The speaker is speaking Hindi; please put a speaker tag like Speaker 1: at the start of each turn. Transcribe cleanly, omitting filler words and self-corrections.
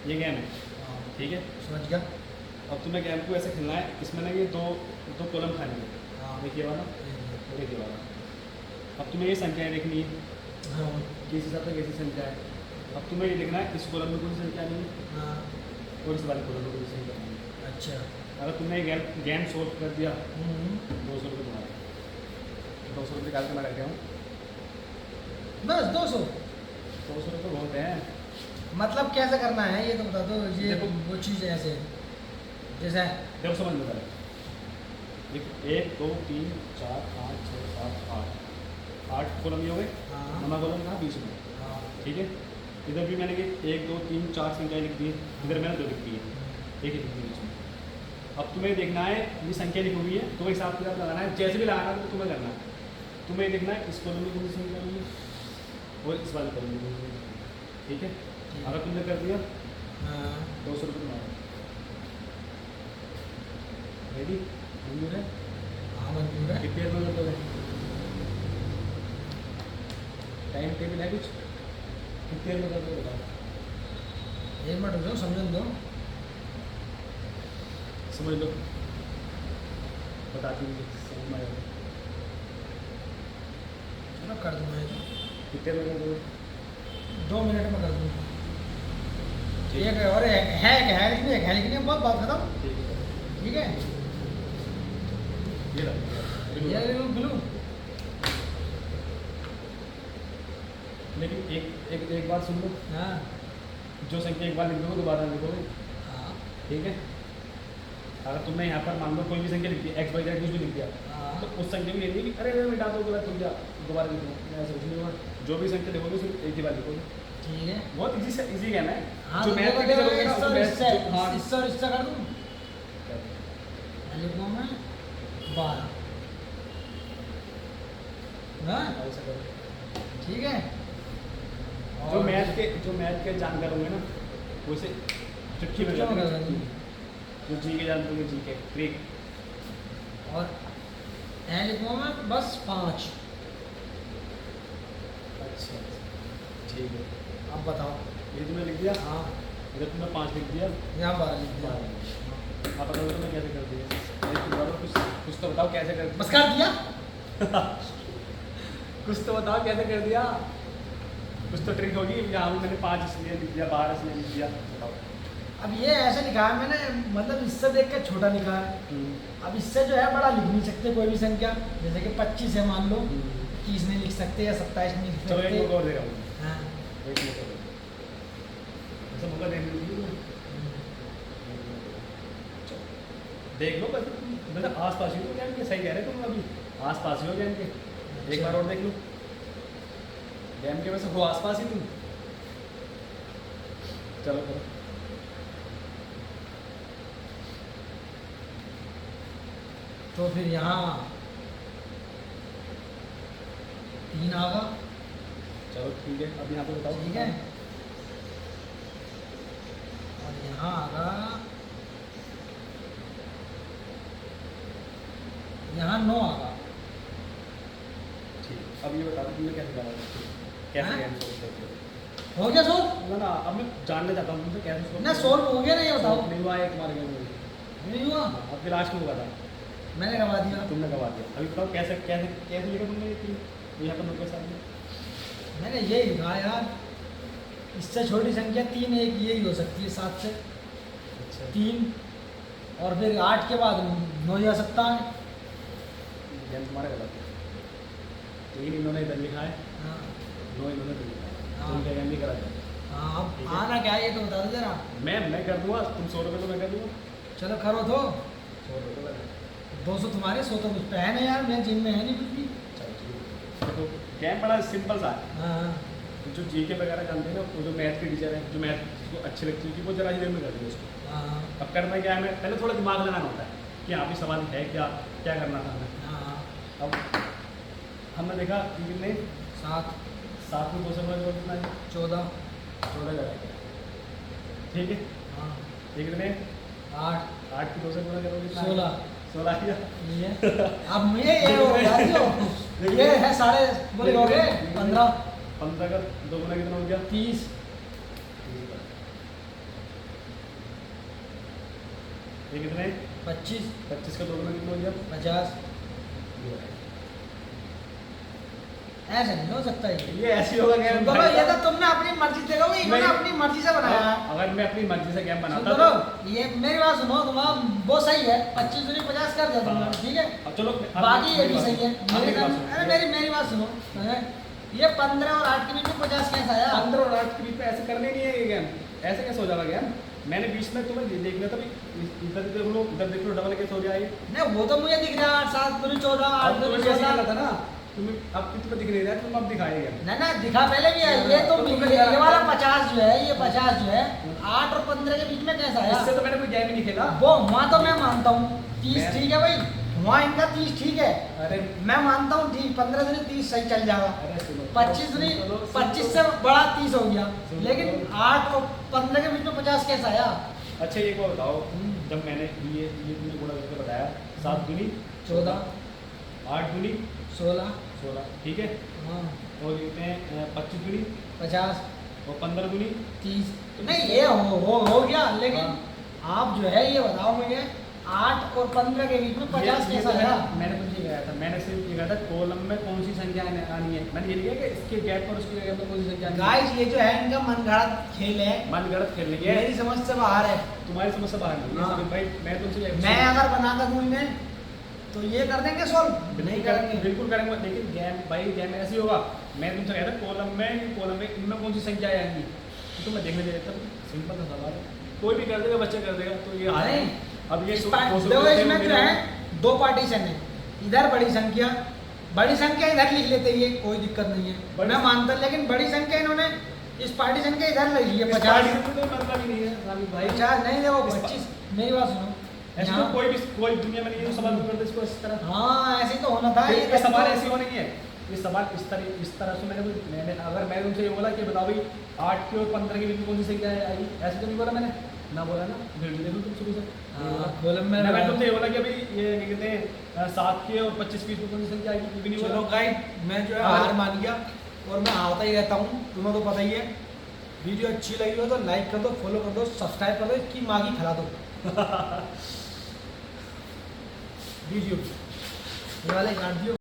Speaker 1: ये गेम है,
Speaker 2: हाँ,
Speaker 1: ठीक है।
Speaker 2: समझ गया।
Speaker 1: अब तुम्हें गेम को ऐसे खेलना है, इसमें ना ये दो दो कॉलम खाने हैं,
Speaker 2: हाँ,
Speaker 1: एक ये वाला और एक ये वाला। अब तुम्हें ये संख्याएं देखनी है
Speaker 2: हाँ,
Speaker 1: किस हिसाब से कैसी संख्या है। अब तुम्हें ये देखना है इस कॉलम में कोई संख्या नहीं है
Speaker 2: हाँ,
Speaker 1: और इस वाले कॉलम में कोई संख्या नहीं है।
Speaker 2: अच्छा।
Speaker 1: अगर तुमने ये गेम सोल्व कर दिया,
Speaker 2: हम्म,
Speaker 1: 200 रुपये तुम्हारे, 200 रुपये निकाल के मैं रख गया हूँ।
Speaker 2: बस 200।
Speaker 1: 200 रुपये बहुत हैं।
Speaker 2: मतलब कैसे करना है ये तो बता दो। ये
Speaker 1: देखो।
Speaker 2: वो चीज़ ऐसे जैसे
Speaker 1: देखो समझ लो पहले, एक 2 3 4 5 6 7 8 8 कॉलम ये हो गए।
Speaker 2: हाँ,
Speaker 1: नवा कॉलम था बीच में,
Speaker 2: हाँ,
Speaker 1: ठीक है। इधर भी मैंने 1 2 3 4 संख्या लिख दी है, इधर मैंने 2 लिख दी है, एक ही लिख दी बीच में। अब तुम्हें देखना है ये संख्या लिखी हुई है, तुम्हें हिसाब किताब लगाना है, जैसे भी लगाना है तो तुम्हें करना है। तुम्हें देखना है इस कॉलम में कौन सी संख्या होगी और इस वाले कॉलम में कौन सी संख्या होगी, ठीक है। अगर तुमने कर दिया
Speaker 2: हाँ,
Speaker 1: 200 रुपये तुम्हारा। रेडी? मंजूर है?
Speaker 2: हाँ, मंजूर है।
Speaker 1: कितनी देर में कर दोगे? टाइम टेबल है कुछ? कितनी देर में कर दोगे बताओ?
Speaker 2: 1 मिनट रुको, समझने दो।
Speaker 1: समझ लो, बताती हूँ समझ में आएगा।
Speaker 2: चलो कर दूँगा ये तो।
Speaker 1: कितने देर में कर दोगे?
Speaker 2: 2 मिनट में कर दूँगा।
Speaker 1: ठीक
Speaker 2: एक और है लिखनी है, लिखनी है, बहुत बात खत्म।
Speaker 1: ठीक है,
Speaker 2: ठीक है,
Speaker 1: ये लो।
Speaker 2: ये ब्लू।
Speaker 1: लेकिन एक बात सुन लो,
Speaker 2: हाँ,
Speaker 1: जो संख्या एक बार लिख दोगे दोबारा नहीं लिखोगे,
Speaker 2: हाँ,
Speaker 1: ठीक है। अगर तुमने यहाँ पर मान लो कोई भी संख्या लिख दी, एक्स वाई जेड कुछ भी लिख दिया,
Speaker 2: हाँ,
Speaker 1: तो उस संख्या में ये नहीं कि अरे अरे मिटा दो गलत लिख दिया, दोबारा लिखो, ऐसा कुछ नहीं होगा। जो भी संख्या लिखोगे सिर्फ एक ही बार लिखोगे।
Speaker 2: ठीक है।
Speaker 1: बहुत इजी गेम है।
Speaker 2: हाँ,
Speaker 1: जो
Speaker 2: तो
Speaker 1: मैथ
Speaker 2: देखो
Speaker 1: की
Speaker 2: देखो,
Speaker 1: जरूरत है ना,
Speaker 2: इससे
Speaker 1: वो
Speaker 2: और
Speaker 1: मैथ
Speaker 2: इससे
Speaker 1: जो हाँ
Speaker 2: इससे और इससे कर दूँ। लिखूँ मैं 12। हाँ,
Speaker 1: ऐसा करो।
Speaker 2: ठीक है।
Speaker 1: जो
Speaker 2: और
Speaker 1: मैथ के जानकार होंगे ना, वो इसे चुटकी में
Speaker 2: चुटकियों में कर
Speaker 1: कर
Speaker 2: देंगे।
Speaker 1: जो जी के जानते होंगे, जी के ट्रिक।
Speaker 2: और लिखूँ मैं बस 5।
Speaker 1: अच्छा, ठीक है।
Speaker 2: अब बताओ।
Speaker 1: ये तुमने लिख दिया,
Speaker 2: हाँ,
Speaker 1: इधर तुमने 5 लिख दिया।
Speaker 2: यहाँ 12 लिख दिया।
Speaker 1: आप बताओ तुमने कैसे कर दिया? एक बार कुछ तो बताओ कैसे कर
Speaker 2: बस कर दिया।
Speaker 1: कुछ तो बताओ कैसे कर दिया। कुछ तो ट्रिक होगी। यहाँ भी मैंने 5 इसलिए लिख दिया, 12 इसलिए लिख दिया, बताओ।
Speaker 2: अब ये ऐसे लिखा है मैंने, मतलब इससे देख के छोटा लिखा है। अब इससे जो है बड़ा लिख नहीं सकते कोई भी संख्या। जैसे कि 25 है मान लो, 30 नहीं लिख सकते या 27 नहीं लिख
Speaker 1: चलो एक
Speaker 2: सकते।
Speaker 1: मौका और दे रहा हूँ,
Speaker 2: हाँ,
Speaker 1: एक मौका दे। ऐसा मौका देख लीजिए, देख लो। बस मतलब आस पास ही हो जाएंगे, सही कह रहे तुम, अभी आस पास ही हो जाएंगे। एक बार और देख लो, गेम के वैसे हो आस पास ही तुम। चलो करो।
Speaker 2: तो फिर यहाँ 3 आगा।
Speaker 1: चलो ठीक है, अब यहाँ पे बताओ।
Speaker 2: ठीक है, और यहाँ आगा, यहाँ 9 आगा।
Speaker 1: ठीक, अब ये बता दो तुमने कैसे करा, कैसे
Speaker 2: हाँ?
Speaker 1: गेम सोल्व करते हो?
Speaker 2: हो गया सोल्व?
Speaker 1: ना ना, अब मैं जानना चाहता हूँ तुमसे कैसे solve
Speaker 2: ना
Speaker 1: करते हो?
Speaker 2: सोल्व हो गया ना, ये बताओ।
Speaker 1: नहीं हुआ है तुम्हारे गेम में।
Speaker 2: नहीं हुआ,
Speaker 1: अब फिर लास्ट में हुआ था,
Speaker 2: मैंने करवा दिया।
Speaker 1: तुमने करवा दिया। अभी बताओ कैसे कैसे कैसे लिखा तुमने ये तीन? यहाँ पर नंबर के सामने
Speaker 2: मैंने ये लिखा यार, इससे छोटी संख्या 3 एक यही हो सकती है 7 से।
Speaker 1: अच्छा
Speaker 2: 3 और फिर 8 के बाद 9 जा सकता है।
Speaker 1: गेम तुम्हारा गलत है। तीन इन्होंने इधर लिखा है,
Speaker 2: हाँ,
Speaker 1: 9 इन्होंने इधर लिखा है।
Speaker 2: हाँ।
Speaker 1: तुम क्या गेम नहीं करा जाए?
Speaker 2: हाँ,
Speaker 1: ठीक
Speaker 2: अब
Speaker 1: है।
Speaker 2: आना क्या है ये तो बता दो जरा।
Speaker 1: मैं कर दूंगा, तुम 100 रुपये तो मैं कर दूंगा।
Speaker 2: चलो करो तो।
Speaker 1: 100 रुपये तो मैं
Speaker 2: 200 तुम्हारे, 100 तो मुझ पे है नहीं यार, मेरे जिम में है नहीं कुछ भी।
Speaker 1: चलो ठीक है। तो गेम बड़ा सिंपल सा है।
Speaker 2: हाँ,
Speaker 1: जो जीके वगैरह जानते हैं ना, वो जो मैथ के टीचर हैं, जो मैथ को अच्छी लगती है, वो जरा ही देर में कर देंगे उसको।
Speaker 2: हाँ,
Speaker 1: अब करना क्या है, हमें पहले थोड़ा दिमाग लगाना होता है कि यहाँ पे सवाल है क्या, क्या करना था हमें।
Speaker 2: हाँ,
Speaker 1: अब हमने देखा कि कितने
Speaker 2: 7,
Speaker 1: 7 में 2 से बड़ा जोड़ कितना है?
Speaker 2: 14,
Speaker 1: 14 लगाएगा, ठीक है।
Speaker 2: हाँ,
Speaker 1: ये कितने?
Speaker 2: 8,
Speaker 1: 8 की 2 से गुणा करोगे कितना?
Speaker 2: 16।
Speaker 1: 16 किया।
Speaker 2: ये अब ये हो गया जो ये है साढ़े बोले हो गए 15,
Speaker 1: 15 का 2 गुना कितना हो गया?
Speaker 2: 30।
Speaker 1: ये कितने
Speaker 2: 25
Speaker 1: 25 का 2 गुना कितना हो गया
Speaker 2: 50 ऐसे नहीं हो सकता
Speaker 1: ये ऐसे होगा गेम
Speaker 2: सुनो ये तो तुमने अपनी मर्जी से कहो इन्होंने
Speaker 1: नहीं।
Speaker 2: अपनी मर्जी से बनाया है
Speaker 1: अगर मैं अपनी मर्जी से गेम बनाता
Speaker 2: सुनो ये मेरी बात सुनो तुम्हारा वो सही है 25 दूनी 50 कर दिया तुमने
Speaker 1: हाँ।
Speaker 2: ठीक है
Speaker 1: अब चलो
Speaker 2: बाकी ये भी सही है
Speaker 1: मेरी बात
Speaker 2: अरे
Speaker 1: सुनो।
Speaker 2: मेरी बात सुनो हैं? ये 15 और 8 के बीच में 50 कैसे आया
Speaker 1: 15 और 8 के बीच में ऐसे करने नहीं है ये गेम, ऐसे कैसे हो जाएगा गेम? मैंने बीच में तुम्हें देखना था इधर देख लो इधर देख लो डबल कैसे हो जाए।
Speaker 2: नहीं वो तो मुझे दिख रहा है 8 7 दूनी 14 8
Speaker 1: अब तुम्हें
Speaker 2: दूनी
Speaker 1: कैसे
Speaker 2: 14
Speaker 1: करना था ना, तुम्हें अब तुम्हें दिख नहीं रहा है, तुम अब दिखाएगा।
Speaker 2: ना ना दिखा पहले भी है ये तो
Speaker 1: तो तुमने
Speaker 2: ये
Speaker 1: क्या
Speaker 2: वाला
Speaker 1: रखा?
Speaker 2: 50 जो है ये 50 जो है 8 और 15 के बीच में कैसा आया
Speaker 1: इससे तो मैंने कोई गेम ही नहीं खेला।
Speaker 2: वो वहाँ तो मैं मानता हूँ 30
Speaker 1: मैं-
Speaker 2: ठीक है भाई वहाँ इनका 30 ठीक है
Speaker 1: अरे
Speaker 2: मैं मानता हूँ ठीक 15 दूनी 30 सही चल जाएगा
Speaker 1: अरे सुनो
Speaker 2: 25 दूनी
Speaker 1: सुनो,
Speaker 2: 25 से बड़ा 30 हो गया
Speaker 1: सुनो।
Speaker 2: लेकिन 8 और 15 के बीच में 50 कैसा आया
Speaker 1: अच्छा एक बार बताओ, जब मैंने ये तुमने गुणा करके बताया 7 दूनी
Speaker 2: 14
Speaker 1: 8 दूनी
Speaker 2: 16
Speaker 1: 16 ठीक है,
Speaker 2: हाँ
Speaker 1: और लिखते हैं 25 दूनी
Speaker 2: 50
Speaker 1: और 15 दूनी
Speaker 2: 30 नहीं ये हो गया लेकिन आप जो है ये बताओ मुझे 8 और 15 के बीच में 50 कैसा आया
Speaker 1: मैंने कुछ नहीं कहा था, मैंने सिर्फ ये कहा था कॉलम में कौन सी संख्या आनी है। मैंने ये नहीं कहा कि इसके गैप पर उसके गैप पर कौन सी संख्या आनी है।
Speaker 2: गाइस ये जो है इनका मनगढ़ंत खेल है
Speaker 1: मन गलत खेलने की है,
Speaker 2: मेरी समझ से बाहर है
Speaker 1: तुम्हारी समझ से बाहर नहीं है।
Speaker 2: हाँ।
Speaker 1: समीर भाई मैं तुमसे
Speaker 2: मैं अगर बना कर दूँ इन्हें तो ये कर देंगे सॉल्व नहीं करेंगे
Speaker 1: बिल्कुल करेंगे, लेकिन गेम भाई गेम ऐसे ही होगा। मैं तुमसे कहता कॉलम में इनमें कौन सी संख्या आएंगी तो मैं देखने दे देता हूँ। सिंपल सा सवाल है, कोई भी कर देगा, बच्चा कर देगा तो ये
Speaker 2: अरे,
Speaker 1: अब ये
Speaker 2: देखो इसमें जो है 2 पार्टीशन है इधर बड़ी संख्या इधर लिख लेते ये कोई दिक्कत नहीं है मैं मानता लेकिन बड़ी संख्या इन्होंने इस पार्टीशन के इधर लिख लिया 50
Speaker 1: मतलब ही नहीं है समीर भाई।
Speaker 2: 50 नहीं देखो 25 मेरी बात सुनो
Speaker 1: ऐसे
Speaker 2: यहाँ-
Speaker 1: तो कोई दुनिया में नहीं है जो सवाल करते इसको इस तरह।
Speaker 2: हाँ ऐसे ही तो होना था
Speaker 1: ये सवाल ऐसे होने की है, ये सवाल इस तरह से मैंने अगर मैंने तुमसे ये बोला कि बताओ भाई 8 के और 15 के बीच में कौन सी संख्या आई, ऐसे तो नहीं बोला मैंने ना, बोला ना वीडियो देखो तुम शुरू से।
Speaker 2: कॉलम में
Speaker 1: मैंने तुमसे ये बोला कि अभी ये क्या कहते हैं 7 के और 25 के बीच में कौन सी संख्या आएगी, ये भी नहीं
Speaker 2: चलो
Speaker 1: बोला।
Speaker 2: गाइड मैं जो है
Speaker 1: हाँ।
Speaker 2: हार मान गया और मैं आता ही रहता हूँ तुम्हें तो पता ही है। वीडियो अच्छी लगी हो तो लाइक कर दो फॉलो कर दो सब्सक्राइब कर दो इसकी मागी खिला दो वीडियो ये वाले काट दियो।